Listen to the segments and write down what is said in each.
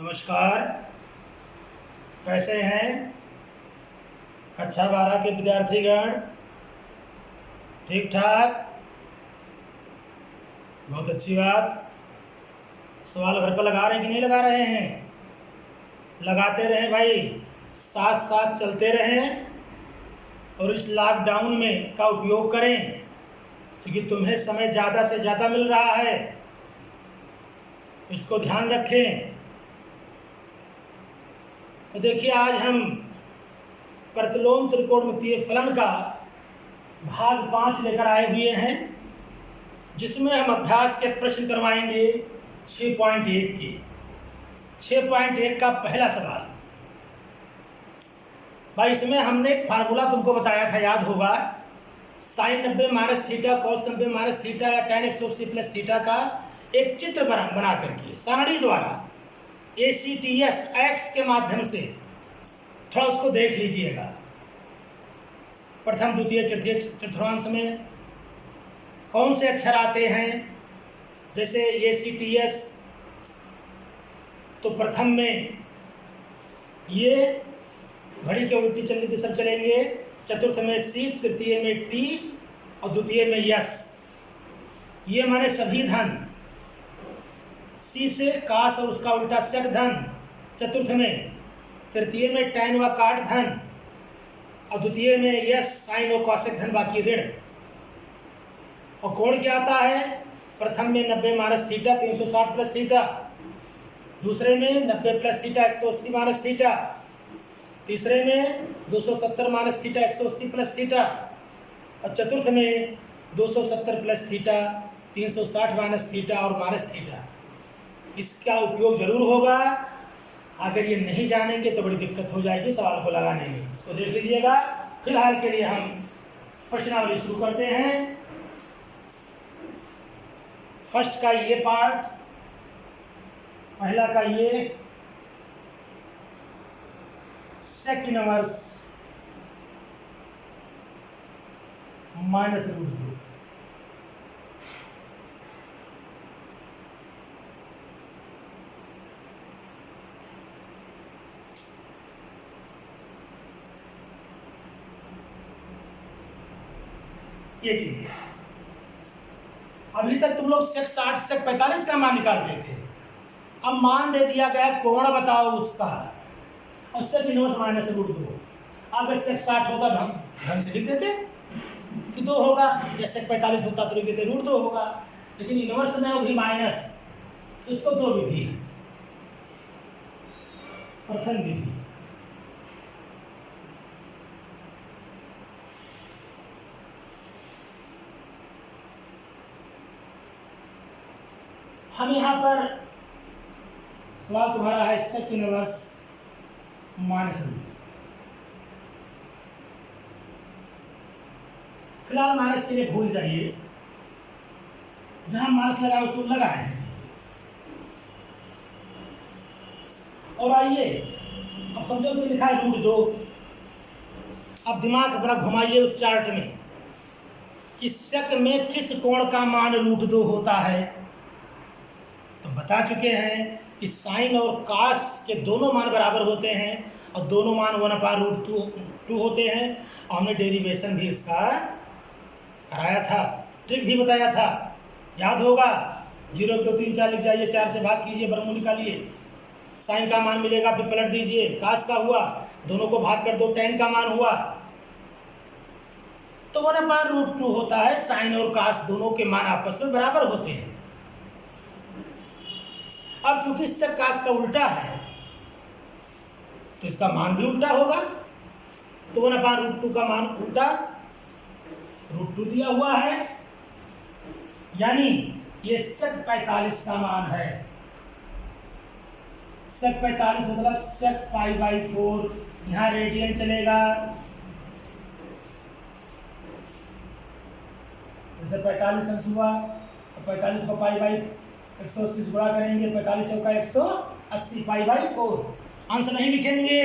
नमस्कार। कैसे हैं कक्षा 12 के विद्यार्थीगण? ठीक ठाक? बहुत अच्छी बात। सवाल घर पर लगा रहे हैं कि नहीं लगा रहे हैं? लगाते रहें भाई, साथ साथ चलते रहें और इस लॉकडाउन में का उपयोग करें, क्योंकि तुम्हें समय ज़्यादा से ज़्यादा मिल रहा है, इसको ध्यान रखें। तो देखिए, आज हम प्रतिलोम त्रिकोणमितीय फलन का भाग 5 लेकर आए हुए हैं, जिसमें हम अभ्यास के प्रश्न करवाएंगे 6.1 के। 6.1 का पहला सवाल भाई, इसमें हमने एक फार्मूला तुमको बताया था, याद होगा, sine 90 minus theta, cos 90 minus theta या tan 180 प्लस थीटा का एक चित्र बना करके सारणी द्वारा ACTS एक्स के माध्यम से थोड़ा उसको देख लीजिएगा। प्रथम द्वितीय तृतीय चतुर्थांश में कौन से अक्षर आते हैं, जैसे ACTS, तो प्रथम में ये घड़ी के उल्टी चलने की सब चलेंगे, चतुर्थ में C, तृतीय में T और द्वितीय में यस। ये माने सभी धन, C से काश और उसका उल्टा शक धन चतुर्थ में, तृतीय में टैन व काट धन और द्वितीय में यस साइन और कौशिक धन, बाकी ऋण। और कोण क्या आता है? प्रथम में 90 माइनस थीटा 360 प्लस थीटा, दूसरे में 90 प्लस थीटा 180 माइनस थीटा, तीसरे में 270 माइनस थीटा 180 प्लस थीटा और चतुर्थ में 270 प्लस थीटा 360 माइनस थीटा और माइनस थीटा। इसका उपयोग जरूर होगा। अगर ये नहीं जानेंगे तो बड़ी दिक्कत हो जाएगी सवाल को लगाने में। इसको देख लीजिएगा। फिलहाल के लिए हम प्रश्नावली शुरू करते हैं। फर्स्ट का ये पार्ट, पहला का ये sec इनवर्स माइनस रूट 2। ये चीज है। अभी तक तुम लोग sec 60 sec 45 का मान निकालते थे, अब मान दे दिया गया कोण बताओ उसका, और sec इनवर्स माइनस रूट 2। अगर sec 60 होता तो हम ढंग से लिख देते कि 2 होगा, या sec 45 होता तो लिख देते रूट 2 होगा, लेकिन इनवर्स में वो भी माइनस, तो इसको दो विधि है। प्रथम विधि, हम यहाँ पर सवाल तुम्हारा है sec इनवर्स माइनस रूट। फिलहाल माइनस के लिए भूल जाइए, जहां माइनस लगा उसको लगाए। और आइए, अब समझो कि लिखा है रूट 2। अब दिमाग अपना घुमाइए उस चार्ट में कि sec में किस कोण का मान रूट 2 होता है। तो बता चुके हैं कि साइन और कास के दोनों मान बराबर होते हैं और दोनों मान 1/√2 होते हैं। और हमने डेरिवेशन भी इसका कराया था, ट्रिक भी बताया था, याद होगा। 0 को 3 4 लिख जाइए, 4 से भाग कीजिए, वर्गमूल निकालिए, साइन का मान मिलेगा, फिर पलट दीजिए, कास का हुआ, दोनों को भाग कर दो, टैन का मान हुआ, तो 1/√2 होता है। साइन और कास दोनों के मान आपस में बराबर होते हैं। अब चूंकि sec कास का उल्टा है तो इसका मान भी उल्टा होगा, तो 1/√2 का मान उल्टा √2 दिया हुआ है, यानी ये sec 45 का मान है। sec 45 मतलब sec π/4, यहाँ रेडियन चलेगा, जैसे 45 अंश हुआ तो 45 को π/180 से गुणा करेंगे, 45 का 180 π/4। अंश नहीं लिखेंगे,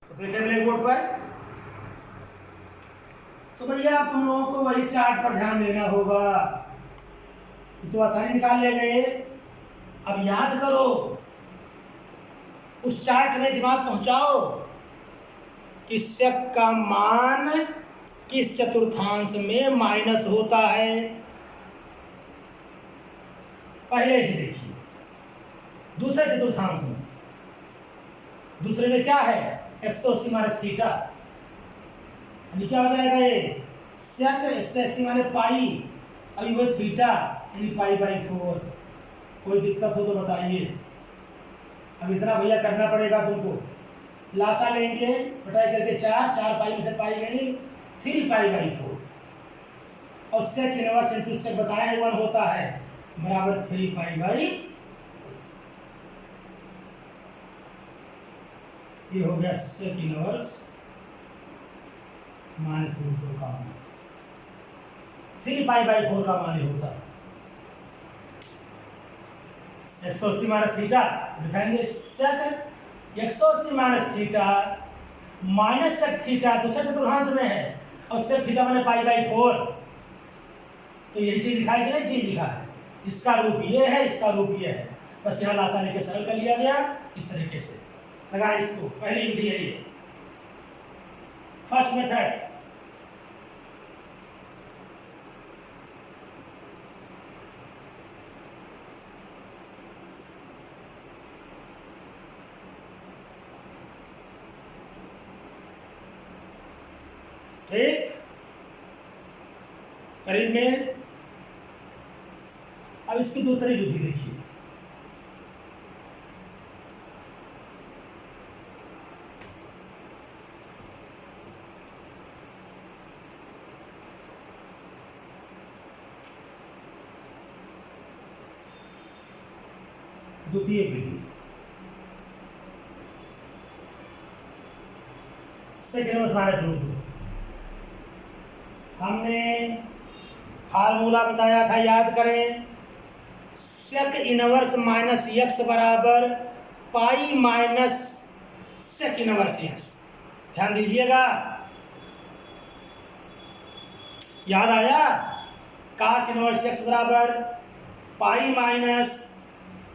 तो देखें ब्लैक बोर्ड पर। तो भैया तुम लोगों को वही चार्ट पर ध्यान देना होगा। तो आसानी निकाल ले गए। अब याद करो, उस चार्ट में दिमाग पहुंचाओ कि sec का मान किस चतुर्थांश में माइनस होता है। पहले ही देखिए दूसरे चतुर्थांश में, दूसरे में क्या है 180 माइनस थीटा, यानी क्या हो जाएगा ये sec 180 माइनस पाई और ये थीटा यानी पाई बाई 4। कोई दिक्कत हो तो बताइए। अब इतना भैया करना पड़ेगा तुमको। लासा लेंगे बटाई करके 4 पाई में से पाई गई 3 पाई बाई 4 और सेक इनवर्स इंटू सेक बताया है 1 होता है बराबर 3 पाई बाई। ये हो गया सेक इनवर्स माइनस रूट 2 का मान, 3 पाई बाई 4 का मान होता है 180 माइनस थीटा। लिखाएंगे sec 180 minus theta minus sec theta दूसरे चतुर्थांश में है और सेक थीटा मैंने पाई बाई 4। तो यही चीज लिखा है कि नहीं चीज लिखा है। इसका रूप ये है, इसका रूप ये है, बस यहाँ लासा लेके सरल कर लिया गया इस तरीके से। लगा इसको, पहली विधि है ये फर्स्ट मेथड। ठीक, करीब में। अब इसकी दूसरी विधि देखिए। द्वितीय विधि सेकंड माइनस रूट 2। हमने फार्मूला बताया था, याद करें, सेक इनवर्स माइनस यक्स बराबर pi minus sec inverse x. ध्यान दीजिएगा, याद आया? कास इनवर्स यक्स बराबर pi minus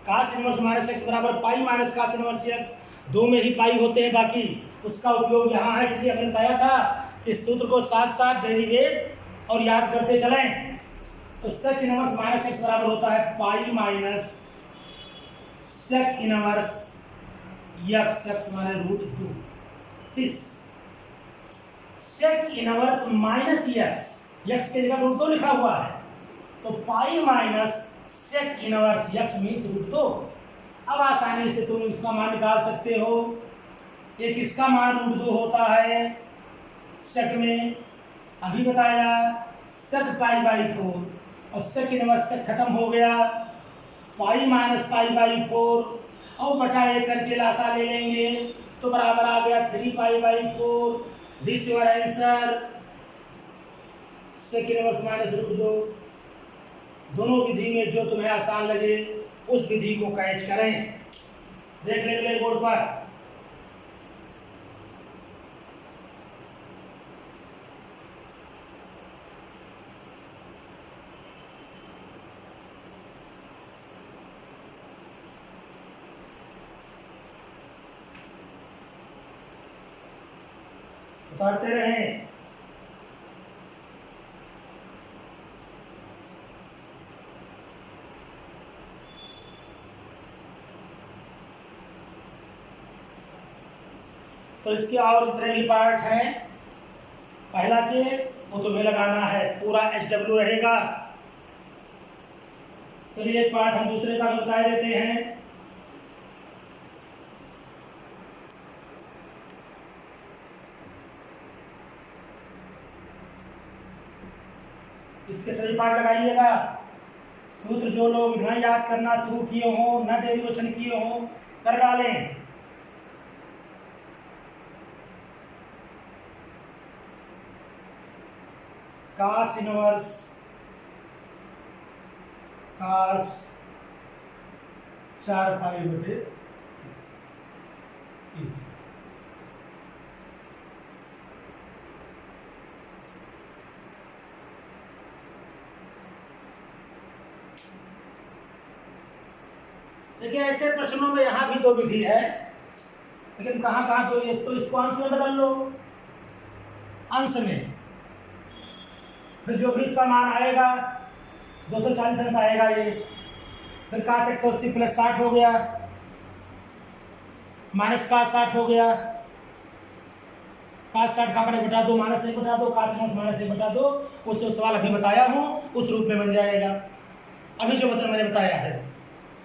cos inverse minus x बराबर pi minus cos inverse x. दो में ही पाई होते हैं, बाकी उसका उपयोग यहाँ है, इसलिए हमने बताया था कि सूत्र को साथ साथ डेरिवेट और याद करते चलें। तो सेक इनवर्स माइनस एक्स बराबर होता है pi minus sec inverse x, x माने रूट 2। तीस sec inverse minus x, x की जगह रूट 2 लिखा हुआ है, तो pi minus sec inverse x means root 2। अब आसानी से तुम इसका मान निकाल सकते हो। एक इसका मान रूट 2 होता है सेक में, अभी बताया सेक पाई बाई 4 और सेक इनवर्स सेक खत्म हो गया, पाई माइनस पाई बाई 4 और बटा ए करके लासा ले लेंगे तो बराबर आ गया 3 pi by 4। This your answer sec inverse minus root 2। दोनों विधि में जो तुम्हें आसान लगे उस विधि को कैच करें। देख ले ब्लैक बोर्ड पर। उतारते रहें। तो इसके और जितने भी पार्ट हैं, पहला के वो तुम्हें लगाना है, पूरा HW रहेगा। चलिए एक पार्ट हम दूसरे का बता देते हैं। इसके सभी पार्ट लगाइएगा। सूत्र जो लोग न याद करना शुरू किए हों, न डेरिवेशन किए हों, कर डालें। कास इनवर्स कास 4 पाई बटे 3। 3 पाई बाई 4 4 देखिए ऐसे प्रश्नों में यहाँ भी दो विधि है, लेकिन कहाँ कहाँ तो इसको अंश में बदल लो, अंश में, फिर जो भी इसका मान आएगा 240 अंश आएगा ये, फिर cos 180 प्लस 60 हो गया, माइनस cos 60 हो गया, cos 60 का मैंने बटा दो, माइनस 1 बटा दो, cos माइनस 1 बटा दो, उस सवाल अभी बताया हूँ उस रूप में बन जाएगा। अभी जो मैंने बताया है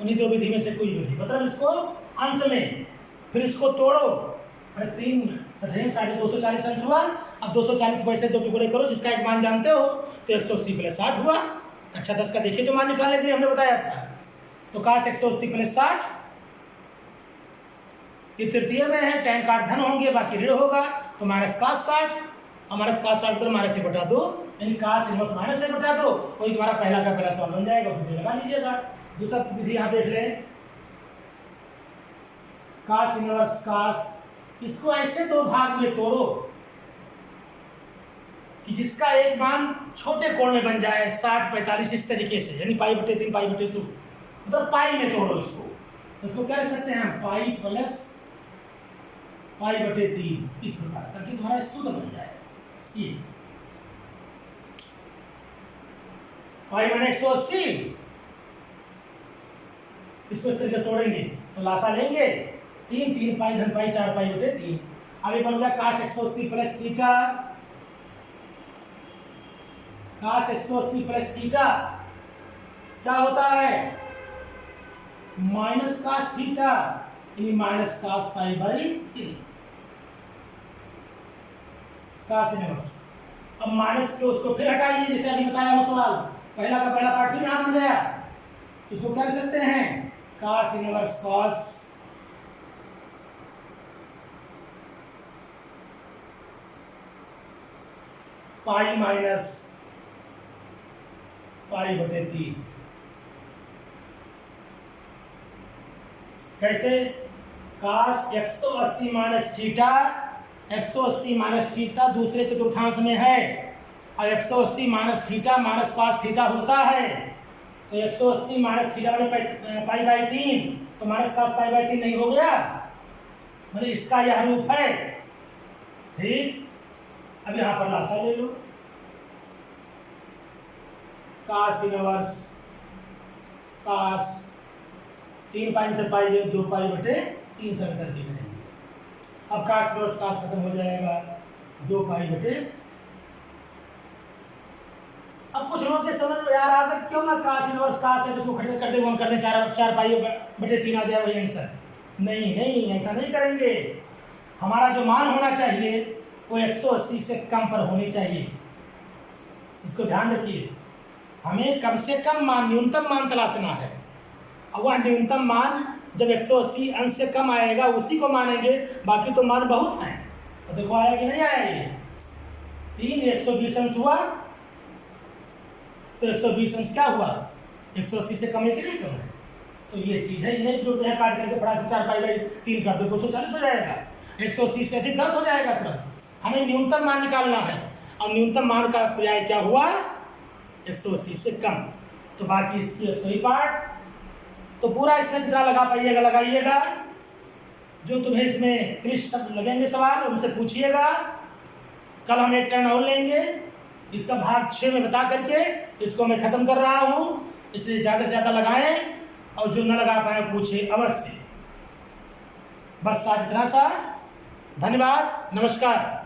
उन्हीं दो विधि में से कोई विधि, मतलब इसको अंश में, फिर इसको तोड़ो, 3 60 240 अंश हुआ। अब 240 वैसे दो टुकड़े करो, जिसका एक मान जानते हो तो 180 प्लस 60 हुआ। अच्छा 10 का देखिए जो मान निकालने के लिए हमने बताया था, तो cos 180 प्लस 60, ये तृतीय में है, tan काट धन होंगे बाकी ऋण होगा, तो माइनस cos 60, और माइनस cos 60 माइनस 1 बटा 2, यानी cos इनवर्स माइनस 1 बटा 2, वही तुम्हारा पहला का पहला सवाल बन जाएगा, फिर लगा लीजिएगा। दूसरा विधि यहाँ देख लें, cos इनवर्स cos, इसको ऐसे दो भाग में तोड़ो कि जिसका एक मान छोटे कोण में बन जाए, 60 45 इस तरीके से, यानी π/3 π/2, मतलब पाई में तोड़ो इसको, तो इसको क्या लिख सकते हैं हम, पाई प्लस π/3 इस प्रकार, ताकि तुम्हारा शुद्ध बन जाए। ये पाई माने 180, इसको इस तरीके से तोड़ेंगे तो लासा लेंगे, 3 पाई धन पाई 4 π/3। अब ये बन गया cos 180 plus theta, cos 180 plus theta क्या होता है, माइनस cos थीटा, यानी माइनस cos π/3, cos इनवर्स। अब माइनस के उसको फिर हटाइए, जैसे अभी बताया वो सवाल, पहला का पहला पार्ट भी यहाँ बन गया, तो इसको क्या लिख सकते हैं, cos inverse cos pi minus π/3। कैसे, cos 180 minus theta, 180 minus theta दूसरे चतुर्थांश में है, और 180 minus theta minus cos theta होता है, तो 180 माइनस थीटा मैंने π/3, तो माइनस cos π/3 नहीं हो गया, मतलब इसका यह रूप है। ठीक, अब यहाँ पर लासा ले लो, cos इनवर्स cos, 3 पाई से पाई 2 π/3 सब करके करेंगे। अब cos इनवर्स cos खत्म हो जाएगा, 2 π/। अब कुछ लोग ये समझ यार आ गए क्यों ना cos इनवर्स cos है, तो इसको खड़े कर दे, हम कर दें 4 π/3 आ जाए वही आंसर। नहीं नहीं, ऐसा नहीं करेंगे, हमारा जो मान होना चाहिए वो 180 से कम पर होनी चाहिए, इसको ध्यान रखिए। हमें कम से कम मान, न्यूनतम मान तलाशना है, और वह न्यूनतम मान जब 180 अंश से कम आएगा उसी को मानेंगे, बाकी तो मान बहुत हैं। तो देखो आया कि नहीं आया, ये 3 120 अंश हुआ, तो 120 अंश क्या हुआ, 180 से कम है कि नहीं कम है, तो ये चीज़ है, ये नहीं जोड़ते हैं काट करके फटाक से 4 π/3 कर दो 240 हो जाएगा, 180 से अधिक गलत हो जाएगा तुरंत। हमें न्यूनतम मान निकालना है, और न्यूनतम मान का पर्याय क्या हुआ, 180 से कम, तो बाकी इसकी सही पार्ट, तो पूरा इसमें जितना लगा पाइएगा लगाइएगा, जो तुम्हें इसमें क्लिष्ट सब लगेंगे सवाल उनसे पूछिएगा। कल हम एक टर्न और लेंगे, इसका भाग 6 में बता करके इसको मैं ख़त्म कर रहा हूँ, इसलिए ज़्यादा से ज़्यादा लगाएं, और जो न लगा पाए पूछे अवश्य। बस आज इतना सा, धन्यवाद, नमस्कार।